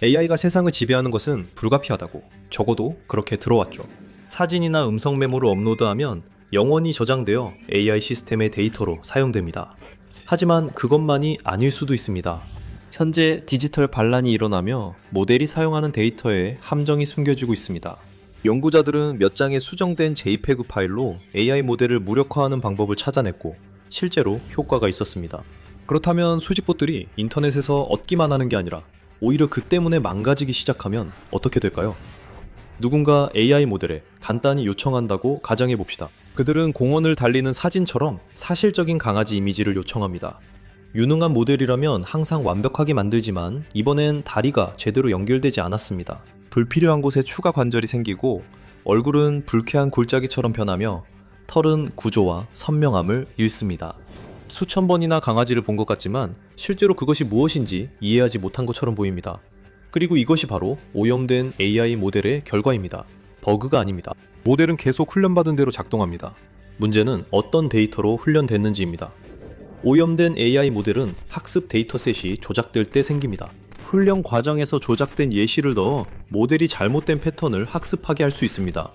AI가 세상을 지배하는 것은 불가피하다고, 적어도 그렇게 들어왔죠. 사진이나 음성 메모를 업로드하면 영원히 저장되어 AI 시스템의 데이터로 사용됩니다. 하지만 그것만이 아닐 수도 있습니다. 현재 디지털 반란이 일어나며 모델이 사용하는 데이터에 함정이 숨겨지고 있습니다. 연구자들은 몇 장의 수정된 JPEG 파일로 AI 모델을 무력화하는 방법을 찾아냈고 실제로 효과가 있었습니다. 그렇다면 수집봇들이 인터넷에서 얻기만 하는 게 아니라 오히려 그 때문에 망가지기 시작하면 어떻게 될까요? 누군가 AI 모델에 간단히 요청한다고 가정해봅시다. 그들은 공원을 달리는 사진처럼 사실적인 강아지 이미지를 요청합니다. 유능한 모델이라면 항상 완벽하게 만들지만 이번엔 다리가 제대로 연결되지 않았습니다. 불필요한 곳에 추가 관절이 생기고 얼굴은 불쾌한 골짜기처럼 변하며 털은 구조와 선명함을 잃습니다. 수천 번이나 강아지를 본 것 같지만 실제로 그것이 무엇인지 이해하지 못한 것처럼 보입니다. 그리고 이것이 바로 오염된 AI 모델의 결과입니다. 버그가 아닙니다. 모델은 계속 훈련받은 대로 작동합니다. 문제는 어떤 데이터로 훈련됐는지입니다. 오염된 AI 모델은 학습 데이터셋이 조작될 때 생깁니다. 훈련 과정에서 조작된 예시를 넣어 모델이 잘못된 패턴을 학습하게 할 수 있습니다.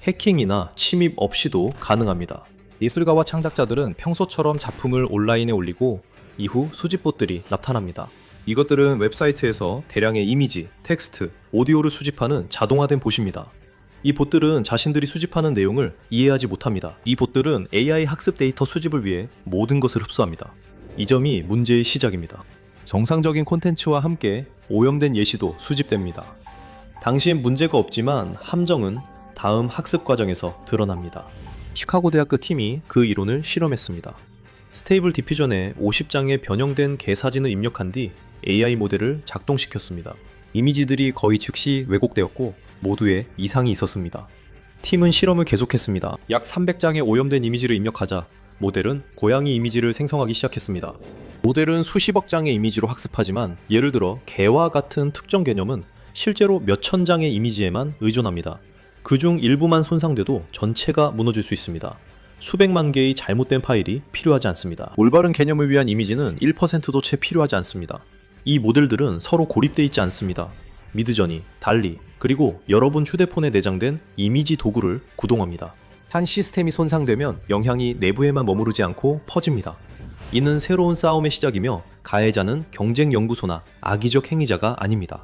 해킹이나 침입 없이도 가능합니다. 예술가와 창작자들은 평소처럼 작품을 온라인에 올리고 이후 수집봇들이 나타납니다. 이것들은 웹사이트에서 대량의 이미지, 텍스트, 오디오를 수집하는 자동화된 봇입니다. 이 봇들은 자신들이 수집하는 내용을 이해하지 못합니다. 이 봇들은 AI 학습 데이터 수집을 위해 모든 것을 흡수합니다. 이 점이 문제의 시작입니다. 정상적인 콘텐츠와 함께 오염된 예시도 수집됩니다. 당시엔 문제가 없지만 함정은 다음 학습 과정에서 드러납니다. 시카고 대학교 팀이 그 이론을 실험했습니다. 스테이블 디퓨전에 50장의 변형된 개 사진을 입력한 뒤 AI 모델을 작동시켰습니다. 이미지들이 거의 즉시 왜곡되었고 모두에 이상이 있었습니다. 팀은 실험을 계속했습니다. 약 300장의 오염된 이미지를 입력하자 모델은 고양이 이미지를 생성하기 시작했습니다. 모델은 수십억 장의 이미지로 학습하지만 예를 들어 개와 같은 특정 개념은 실제로 몇천 장의 이미지에만 의존합니다. 그중 일부만 손상돼도 전체가 무너질 수 있습니다. 수백만 개의 잘못된 파일이 필요하지 않습니다. 올바른 개념을 위한 이미지는 1%도 채 필요하지 않습니다. 이 모델들은 서로 고립되어 있지 않습니다. 미드저니, 달리, 그리고 여러분 휴대폰에 내장된 이미지 도구를 구동합니다. 한 시스템이 손상되면 영향이 내부에만 머무르지 않고 퍼집니다. 이는 새로운 싸움의 시작이며 가해자는 경쟁 연구소나 악의적 행위자가 아닙니다.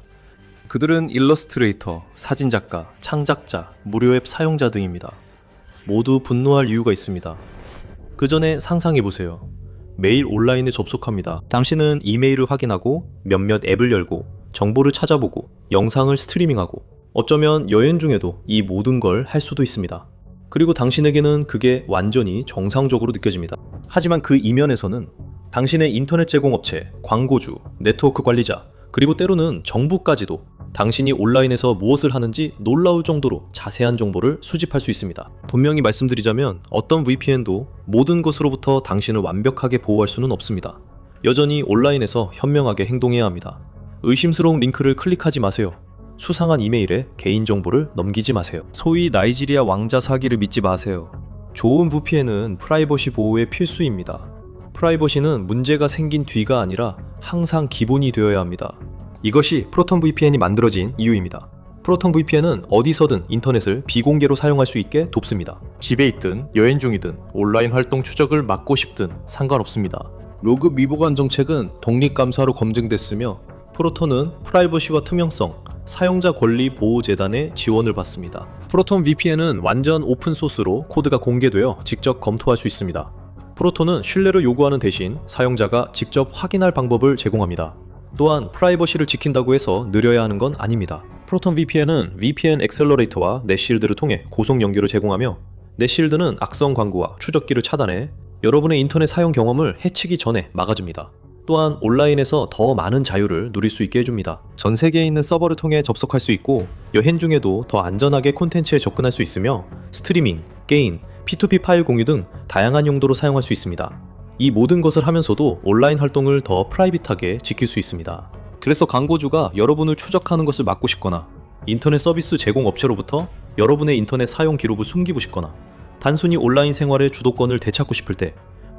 그들은 일러스트레이터, 사진작가, 창작자, 무료 앱 사용자 등입니다. 모두 분노할 이유가 있습니다. 그 전에 상상해보세요. 매일 온라인에 접속합니다. 당신은 이메일을 확인하고 몇몇 앱을 열고 정보를 찾아보고 영상을 스트리밍하고 어쩌면 여행 중에도 이 모든 걸 할 수도 있습니다. 그리고 당신에게는 그게 완전히 정상적으로 느껴집니다. 하지만 그 이면에서는 당신의 인터넷 제공업체, 광고주, 네트워크 관리자, 그리고 때로는 정부까지도 당신이 온라인에서 무엇을 하는지 놀라울 정도로 자세한 정보를 수집할 수 있습니다. 분명히 말씀드리자면 어떤 VPN도 모든 것으로부터 당신을 완벽하게 보호할 수는 없습니다. 여전히 온라인에서 현명하게 행동해야 합니다. 의심스러운 링크를 클릭하지 마세요. 수상한 이메일에 개인정보를 넘기지 마세요. 소위 나이지리아 왕자 사기를 믿지 마세요. 좋은 VPN은 프라이버시 보호의 필수입니다. 프라이버시는 문제가 생긴 뒤가 아니라 항상 기본이 되어야 합니다. 이것이 프로톤 VPN이 만들어진 이유입니다. 프로톤 VPN은 어디서든 인터넷을 비공개로 사용할 수 있게 돕습니다. 집에 있든 여행 중이든 온라인 활동 추적을 막고 싶든 상관없습니다. 로그 미보관 정책은 독립감사로 검증됐으며 프로톤은 프라이버시와 투명성, 사용자 권리 보호 재단의 지원을 받습니다. 프로톤 VPN은 완전 오픈소스로 코드가 공개되어 직접 검토할 수 있습니다. 프로톤은 신뢰를 요구하는 대신 사용자가 직접 확인할 방법을 제공합니다. 또한 프라이버시를 지킨다고 해서 느려야 하는 건 아닙니다. 프로톤 VPN은 VPN 엑셀러레이터와 넷실드를 통해 고속 연결을 제공하며 넷실드는 악성 광고와 추적기를 차단해 여러분의 인터넷 사용 경험을 해치기 전에 막아줍니다. 또한 온라인에서 더 많은 자유를 누릴 수 있게 해줍니다. 전 세계에 있는 서버를 통해 접속할 수 있고 여행 중에도 더 안전하게 콘텐츠에 접근할 수 있으며 스트리밍, 게임, P2P 파일 공유 등 다양한 용도로 사용할 수 있습니다. 이 모든 것을 하면서도 온라인 활동을 더 프라이빗하게 지킬 수 있습니다. 그래서 광고주가 여러분을 추적하는 것을 막고 싶거나 인터넷 서비스 제공 업체로부터 여러분의 인터넷 사용 기록을 숨기고 싶거나 단순히 온라인 생활의 주도권을 되찾고 싶을 때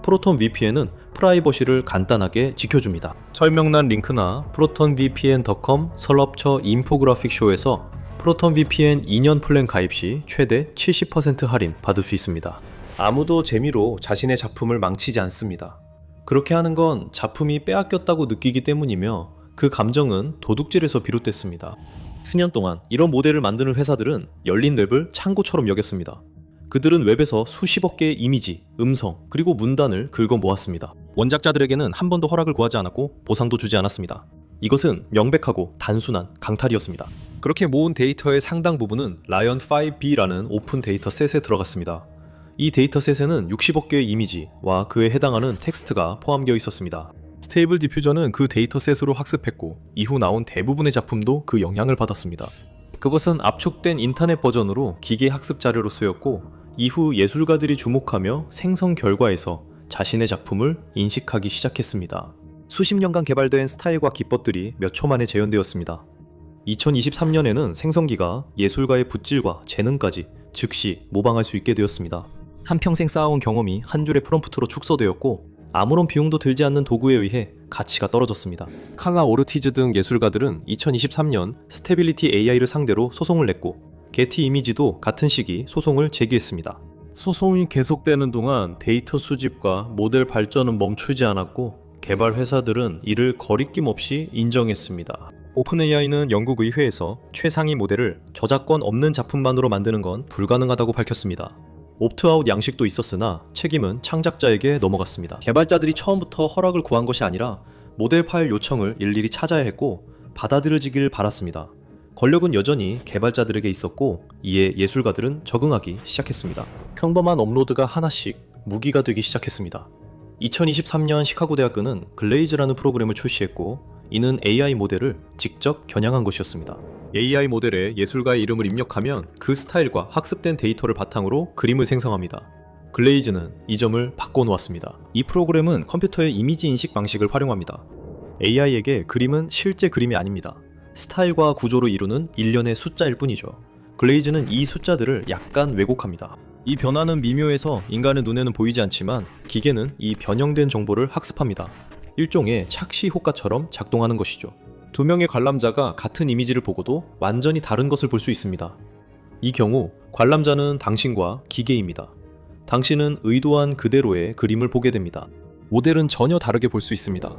프로톤 VPN은 프라이버시를 간단하게 지켜줍니다. 설명란 링크나 protonvpn.com 설업처 인포그래픽 쇼에서 프로톤 VPN 2년 플랜 가입 시 최대 70% 할인 받을 수 있습니다. 아무도 재미로 자신의 작품을 망치지 않습니다. 그렇게 하는 건 작품이 빼앗겼다고 느끼기 때문이며 그 감정은 도둑질에서 비롯됐습니다. 수년 동안 이런 모델을 만드는 회사들은 열린 웹을 창고처럼 여겼습니다. 그들은 웹에서 수십억 개의 이미지, 음성, 그리고 문단을 긁어 모았습니다. 원작자들에게는 한 번도 허락을 구하지 않았고 보상도 주지 않았습니다. 이것은 명백하고 단순한 강탈이었습니다. 그렇게 모은 데이터의 상당 부분은 라이언5B라는 오픈 데이터셋에 들어갔습니다. 이 데이터셋에는 60억 개의 이미지와 그에 해당하는 텍스트가 포함되어 있었습니다. 스테이블 디퓨저는 그 데이터셋으로 학습했고 이후 나온 대부분의 작품도 그 영향을 받았습니다. 그것은 압축된 인터넷 버전으로 기계 학습 자료로 쓰였고 이후 예술가들이 주목하며 생성 결과에서 자신의 작품을 인식하기 시작했습니다. 수십 년간 개발된 스타일과 기법들이 몇 초 만에 재현되었습니다. 2023년에는 생성기가 예술가의 붓질과 재능까지 즉시 모방할 수 있게 되었습니다. 한평생 쌓아온 경험이 한 줄의 프롬프트로 축소되었고 아무런 비용도 들지 않는 도구에 의해 가치가 떨어졌습니다. 칼라 오르티즈 등 예술가들은 2023년 스테빌리티 AI를 상대로 소송을 냈고 게티 이미지도 같은 시기 소송을 제기했습니다. 소송이 계속되는 동안 데이터 수집과 모델 발전은 멈추지 않았고 개발 회사들은 이를 거리낌 없이 인정했습니다. 오픈 AI는 영국 의회에서 최상위 모델을 저작권 없는 작품만으로 만드는 건 불가능하다고 밝혔습니다. 옵트아웃 양식도 있었으나 책임은 창작자에게 넘어갔습니다. 개발자들이 처음부터 허락을 구한 것이 아니라 모델 파일 요청을 일일이 찾아야 했고 받아들여지길 바랐습니다. 권력은 여전히 개발자들에게 있었고 이에 예술가들은 적응하기 시작했습니다. 평범한 업로드가 하나씩 무기가 되기 시작했습니다. 2023년 시카고 대학교는 글레이즈라는 프로그램을 출시했고 이는 AI 모델을 직접 겨냥한 것이었습니다. AI 모델에 예술가의 이름을 입력하면 그 스타일과 학습된 데이터를 바탕으로 그림을 생성합니다. 글레이즈는 이 점을 바꿔놓았습니다. 이 프로그램은 컴퓨터의 이미지 인식 방식을 활용합니다. AI에게 그림은 실제 그림이 아닙니다. 스타일과 구조로 이루는 일련의 숫자일 뿐이죠. 글레이즈는 이 숫자들을 약간 왜곡합니다. 이 변화는 미묘해서 인간의 눈에는 보이지 않지만 기계는 이 변형된 정보를 학습합니다. 일종의 착시 효과처럼 작동하는 것이죠. 두 명의 관람자가 같은 이미지를 보고도 완전히 다른 것을 볼 수 있습니다. 이 경우 관람자는 당신과 기계입니다. 당신은 의도한 그대로의 그림을 보게 됩니다. 모델은 전혀 다르게 볼 수 있습니다.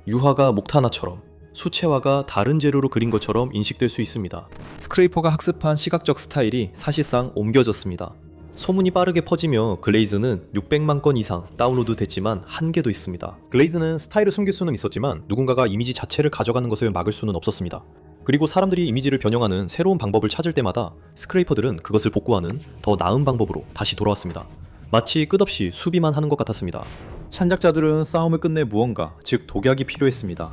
유화가 목타나처럼, 수채화가 다른 재료로 그린 것처럼 인식될 수 있습니다. 스크레이퍼가 학습한 시각적 스타일이 사실상 옮겨졌습니다. 소문이 빠르게 퍼지며 글레이즈는 600만 건 이상 다운로드 됐지만 한계도 있습니다. 글레이즈는 스타일을 숨길 수는 있었지만 누군가가 이미지 자체를 가져가는 것을 막을 수는 없었습니다. 그리고 사람들이 이미지를 변형하는 새로운 방법을 찾을 때마다 스크레이퍼들은 그것을 복구하는 더 나은 방법으로 다시 돌아왔습니다. 마치 끝없이 수비만 하는 것 같았습니다. 창작자들은 싸움을 끝내 무언가, 즉 독약이 필요했습니다.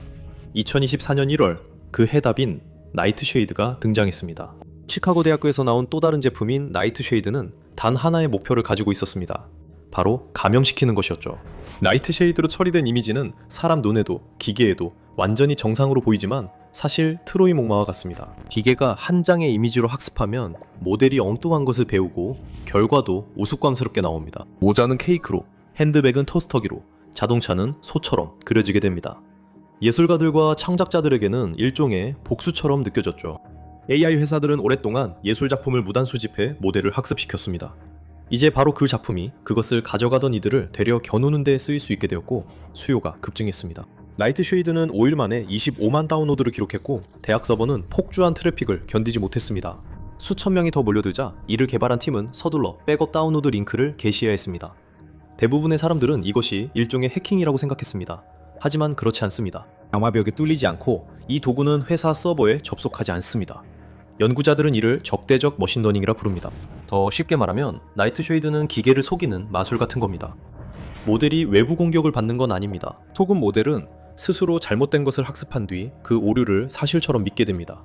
2024년 1월 그 해답인 나이트쉐이드가 등장했습니다. 시카고 대학교에서 나온 또 다른 제품인 나이트쉐이드는 단 하나의 목표를 가지고 있었습니다. 바로 감염시키는 것이었죠. 나이트쉐이드로 처리된 이미지는 사람 눈에도 기계에도 완전히 정상으로 보이지만 사실 트로이 목마와 같습니다. 기계가 한 장의 이미지로 학습하면 모델이 엉뚱한 것을 배우고 결과도 우스꽝스럽게 나옵니다. 모자는 케이크로, 핸드백은 토스터기로, 자동차는 소처럼 그려지게 됩니다. 예술가들과 창작자들에게는 일종의 복수처럼 느껴졌죠. AI 회사들은 오랫동안 예술 작품을 무단 수집해 모델을 학습시켰습니다. 이제 바로 그 작품이 그것을 가져가던 이들을 되려 겨누는 데 쓰일 수 있게 되었고 수요가 급증했습니다. 나이트쉐이드는 5일 만에 25만 다운로드를 기록했고 대학 서버는 폭주한 트래픽을 견디지 못했습니다. 수천 명이 더 몰려들자 이를 개발한 팀은 서둘러 백업 다운로드 링크를 게시해야 했습니다. 대부분의 사람들은 이것이 일종의 해킹이라고 생각했습니다. 하지만 그렇지 않습니다. 방화벽이 뚫리지 않고 이 도구는 회사 서버에 접속하지 않습니다. 연구자들은 이를 적대적 머신러닝이라 부릅니다. 더 쉽게 말하면 나이트쉐이드는 기계를 속이는 마술 같은 겁니다. 모델이 외부 공격을 받는 건 아닙니다. 속은 모델은 스스로 잘못된 것을 학습한 뒤 그 오류를 사실처럼 믿게 됩니다.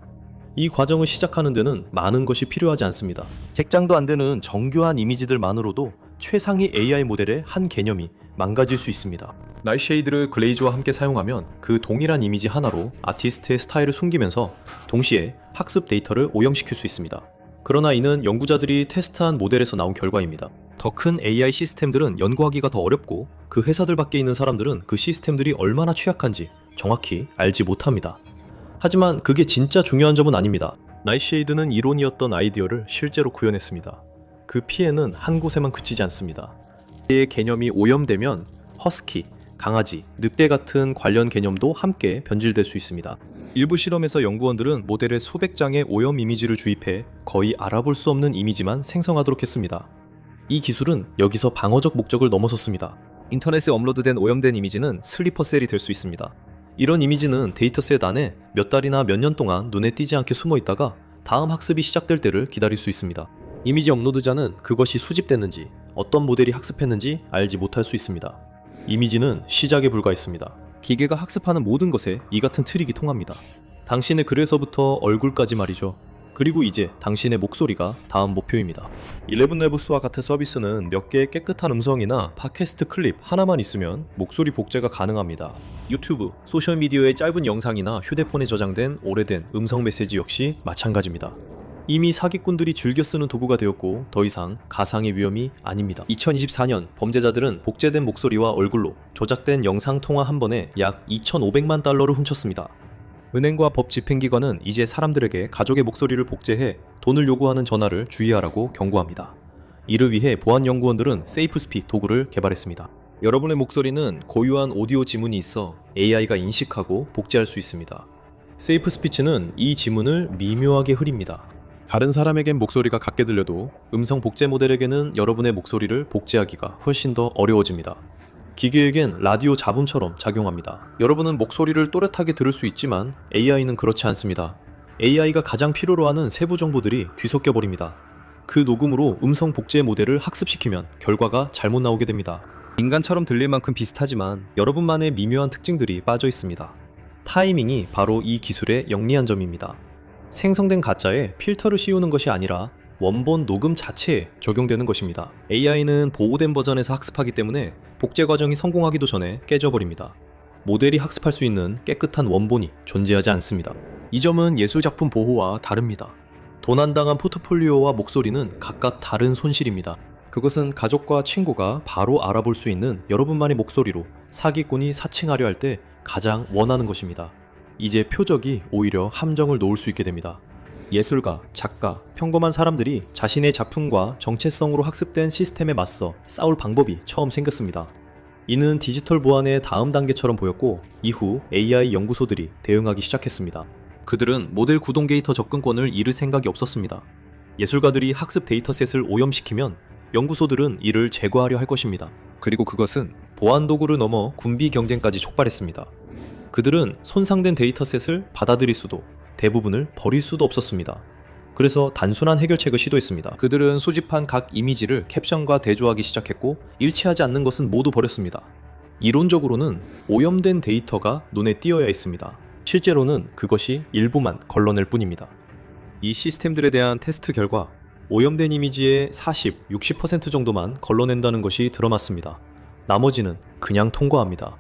이 과정을 시작하는 데는 많은 것이 필요하지 않습니다. 책장도 안 되는 정교한 이미지들만으로도 최상위 AI 모델의 한 개념이 망가질 수 있습니다. 나이트쉐이드를 글레이즈와 함께 사용하면 그 동일한 이미지 하나로 아티스트의 스타일을 숨기면서 동시에 학습 데이터를 오염시킬 수 있습니다. 그러나 이는 연구자들이 테스트한 모델에서 나온 결과입니다. 더 큰 AI 시스템들은 연구하기가 더 어렵고 그 회사들 밖에 있는 사람들은 그 시스템들이 얼마나 취약한지 정확히 알지 못합니다. 하지만 그게 진짜 중요한 점은 아닙니다. 나이트쉐이드는 이론이었던 아이디어를 실제로 구현했습니다. 그 피해는 한 곳에만 그치지 않습니다. 의 개념이 오염되면 허스키, 강아지, 늑대 같은 관련 개념도 함께 변질될 수 있습니다. 일부 실험에서 연구원들은 모델에 수백 장의 오염 이미지를 주입해 거의 알아볼 수 없는 이미지만 생성하도록 했습니다. 이 기술은 여기서 방어적 목적을 넘어섰습니다. 인터넷에 업로드된 오염된 이미지는 슬리퍼셀이 될 수 있습니다. 이런 이미지는 데이터셋 안에 몇 달이나 몇 년 동안 눈에 띄지 않게 숨어 있다가 다음 학습이 시작될 때를 기다릴 수 있습니다. 이미지 업로드자는 그것이 수집됐는지 어떤 모델이 학습했는지 알지 못할 수 있습니다. 이미지는 시작에 불과했습니다. 기계가 학습하는 모든 것에 이 같은 트릭이 통합니다. 당신의 글에서부터 얼굴까지 말이죠. 그리고 이제 당신의 목소리가 다음 목표입니다. 11레브스와 같은 서비스는 몇 개의 깨끗한 음성이나 팟캐스트 클립 하나만 있으면 목소리 복제가 가능합니다. 유튜브, 소셜미디어의 짧은 영상이나 휴대폰에 저장된 오래된 음성 메시지 역시 마찬가지입니다. 이미 사기꾼들이 즐겨 쓰는 도구가 되었고 더 이상 가상의 위험이 아닙니다. 2024년 범죄자들은 복제된 목소리와 얼굴로 조작된 영상 통화 한 번에 약 2,500만 달러를 훔쳤습니다. 은행과 법 집행기관은 이제 사람들에게 가족의 목소리를 복제해 돈을 요구하는 전화를 주의하라고 경고합니다. 이를 위해 보안 연구원들은 세이프스피 도구를 개발했습니다. 여러분의 목소리는 고유한 오디오 지문이 있어 AI가 인식하고 복제할 수 있습니다. 세이프스피치는 이 지문을 미묘하게 흐립니다. 다른 사람에겐 목소리가 같게 들려도 음성 복제 모델에게는 여러분의 목소리를 복제하기가 훨씬 더 어려워집니다. 기계에겐 라디오 잡음처럼 작용합니다. 여러분은 목소리를 또렷하게 들을 수 있지만 AI는 그렇지 않습니다. AI가 가장 필요로 하는 세부 정보들이 뒤섞여 버립니다. 그 녹음으로 음성 복제 모델을 학습시키면 결과가 잘못 나오게 됩니다. 인간처럼 들릴 만큼 비슷하지만 여러분만의 미묘한 특징들이 빠져 있습니다. 타이밍이 바로 이 기술의 영리한 점입니다. 생성된 가짜에 필터를 씌우는 것이 아니라 원본 녹음 자체에 적용되는 것입니다. AI는 보호된 버전에서 학습하기 때문에 복제 과정이 성공하기도 전에 깨져버립니다. 모델이 학습할 수 있는 깨끗한 원본이 존재하지 않습니다. 이 점은 예술작품 보호와 다릅니다. 도난당한 포트폴리오와 목소리는 각각 다른 손실입니다. 그것은 가족과 친구가 바로 알아볼 수 있는 여러분만의 목소리로 사기꾼이 사칭하려 할 때 가장 원하는 것입니다. 이제 표적이 오히려 함정을 놓을 수 있게 됩니다. 예술가, 작가, 평범한 사람들이 자신의 작품과 정체성으로 학습된 시스템에 맞서 싸울 방법이 처음 생겼습니다. 이는 디지털 보안의 다음 단계처럼 보였고 이후 AI 연구소들이 대응하기 시작했습니다. 그들은 모델 구동 게이터 접근권을 잃을 생각이 없었습니다. 예술가들이 학습 데이터셋을 오염시키면 연구소들은 이를 제거하려 할 것입니다. 그리고 그것은 보안 도구를 넘어 군비 경쟁까지 촉발했습니다. 그들은 손상된 데이터셋을 받아들일 수도 대부분을 버릴 수도 없었습니다. 그래서 단순한 해결책을 시도했습니다. 그들은 수집한 각 이미지를 캡션과 대조하기 시작했고 일치하지 않는 것은 모두 버렸습니다. 이론적으로는 오염된 데이터가 눈에 띄어야 했습니다. 실제로는 그것이 일부만 걸러낼 뿐입니다. 이 시스템들에 대한 테스트 결과 오염된 이미지의 40, 60% 정도만 걸러낸다는 것이 드러났습니다. 나머지는 그냥 통과합니다.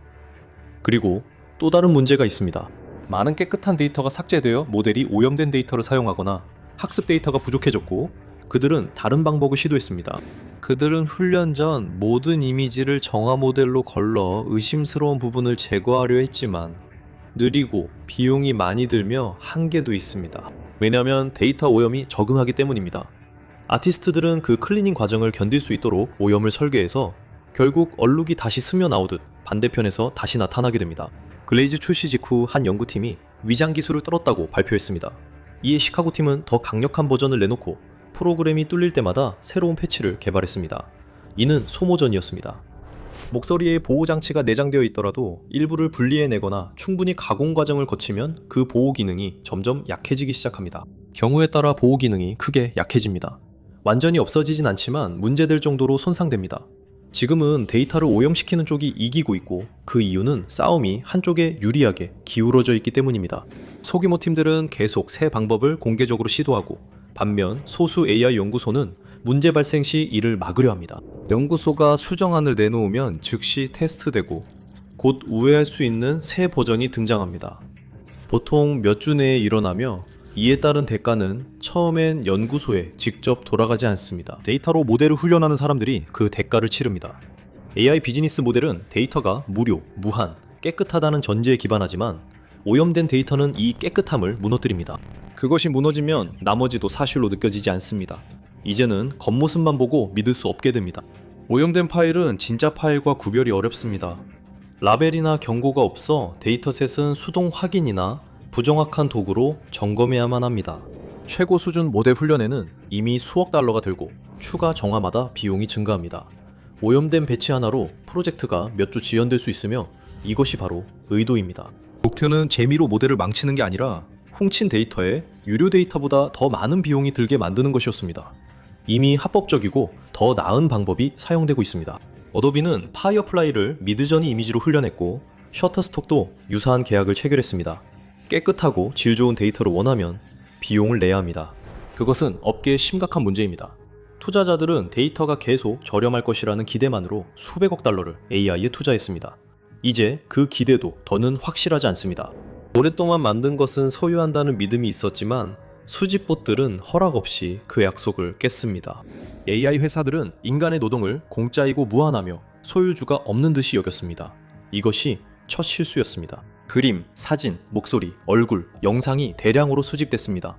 그리고 또 다른 문제가 있습니다. 많은 깨끗한 데이터가 삭제되어 모델이 오염된 데이터를 사용하거나 학습 데이터가 부족해졌고 그들은 다른 방법을 시도했습니다. 그들은 훈련 전 모든 이미지를 정화 모델로 걸러 의심스러운 부분을 제거하려 했지만 느리고 비용이 많이 들며 한계도 있습니다. 왜냐하면 데이터 오염이 적응하기 때문입니다. 아티스트들은 그 클리닝 과정을 견딜 수 있도록 오염을 설계해서 결국 얼룩이 다시 스며 나오듯 반대편에서 다시 나타나게 됩니다. 글레이즈 출시 직후 한 연구팀이 위장 기술을 뚫었다고 발표했습니다. 이에 시카고 팀은 더 강력한 버전을 내놓고 프로그램이 뚫릴 때마다 새로운 패치를 개발했습니다. 이는 소모전이었습니다. 목소리에 보호장치가 내장되어 있더라도 일부를 분리해내거나 충분히 가공 과정을 거치면 그 보호 기능이 점점 약해지기 시작합니다. 경우에 따라 보호 기능이 크게 약해집니다. 완전히 없어지진 않지만 문제될 정도로 손상됩니다. 지금은 데이터를 오염시키는 쪽이 이기고 있고 그 이유는 싸움이 한쪽에 유리하게 기울어져 있기 때문입니다. 소규모 팀들은 계속 새 방법을 공개적으로 시도하고 반면 소수 AI 연구소는 문제 발생 시 이를 막으려 합니다. 연구소가 수정안을 내놓으면 즉시 테스트되고 곧 우회할 수 있는 새 버전이 등장합니다. 보통 몇 주 내에 일어나며 이에 따른 대가는 처음엔 연구소에 직접 돌아가지 않습니다. 데이터로 모델을 훈련하는 사람들이 그 대가를 치릅니다. AI 비즈니스 모델은 데이터가 무료, 무한, 깨끗하다는 전제에 기반하지만 오염된 데이터는 이 깨끗함을 무너뜨립니다. 그것이 무너지면 나머지도 사실로 느껴지지 않습니다. 이제는 겉모습만 보고 믿을 수 없게 됩니다. 오염된 파일은 진짜 파일과 구별이 어렵습니다. 라벨이나 경고가 없어 데이터셋은 수동 확인이나 부정확한 도구로 점검해야만 합니다. 최고 수준 모델 훈련에는 이미 수억 달러가 들고 추가 정화마다 비용이 증가합니다. 오염된 배치 하나로 프로젝트가 몇 주 지연될 수 있으며 이것이 바로 의도입니다. 목표는 재미로 모델을 망치는 게 아니라 훔친 데이터에 유료 데이터보다 더 많은 비용이 들게 만드는 것이었습니다. 이미 합법적이고 더 나은 방법이 사용되고 있습니다. 어도비는 파이어플라이를 미드저니 이미지로 훈련했고 셔터스톡도 유사한 계약을 체결했습니다. 깨끗하고 질 좋은 데이터를 원하면 비용을 내야 합니다. 그것은 업계의 심각한 문제입니다. 투자자들은 데이터가 계속 저렴할 것이라는 기대만으로 수백억 달러를 AI에 투자했습니다. 이제 그 기대도 더는 확실하지 않습니다. 오랫동안 만든 것은 소유한다는 믿음이 있었지만 수집봇들은 허락 없이 그 약속을 깼습니다. AI 회사들은 인간의 노동을 공짜이고 무한하며 소유주가 없는 듯이 여겼습니다. 이것이 첫 실수였습니다. 그림, 사진, 목소리, 얼굴, 영상이 대량으로 수집됐습니다.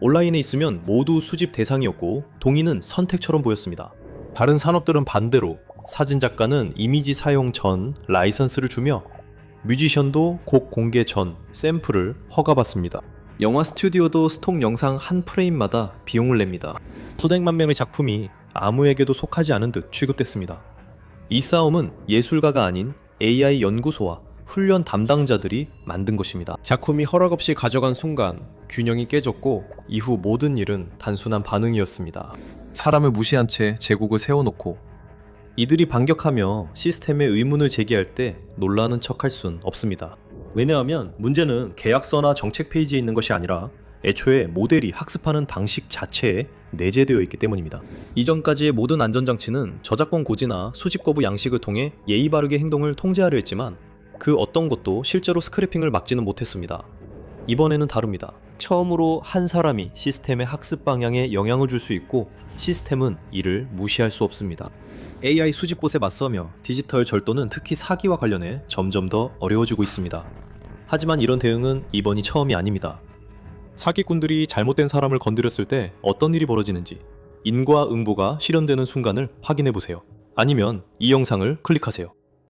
온라인에 있으면 모두 수집 대상이었고 동의는 선택처럼 보였습니다. 다른 산업들은 반대로 사진작가는 이미지 사용 전 라이선스를 주며 뮤지션도 곡 공개 전 샘플을 허가받습니다. 영화 스튜디오도 스톡 영상 한 프레임마다 비용을 냅니다. 수백만 명의 작품이 아무에게도 속하지 않은 듯 취급됐습니다. 이 싸움은 예술가가 아닌 AI 연구소와 훈련 담당자들이 만든 것입니다. 작품이 허락 없이 가져간 순간 균형이 깨졌고 이후 모든 일은 단순한 반응이었습니다. 사람을 무시한 채 제국을 세워놓고 이들이 반격하며 시스템에 의문을 제기할 때 놀라는 척할 순 없습니다. 왜냐하면 문제는 계약서나 정책 페이지에 있는 것이 아니라 애초에 모델이 학습하는 방식 자체에 내재되어 있기 때문입니다. 이전까지의 모든 안전장치는 저작권 고지나 수집 거부 양식을 통해 예의 바르게 행동을 통제하려 했지만 그 어떤 것도 실제로 스크래핑을 막지는 못했습니다. 이번에는 다릅니다. 처음으로 한 사람이 시스템의 학습 방향에 영향을 줄 수 있고 시스템은 이를 무시할 수 없습니다. AI 수집봇에 맞서며 디지털 절도는 특히 사기와 관련해 점점 더 어려워지고 있습니다. 하지만 이런 대응은 이번이 처음이 아닙니다. 사기꾼들이 잘못된 사람을 건드렸을 때 어떤 일이 벌어지는지 인과응보가 실현되는 순간을 확인해보세요. 아니면 이 영상을 클릭하세요.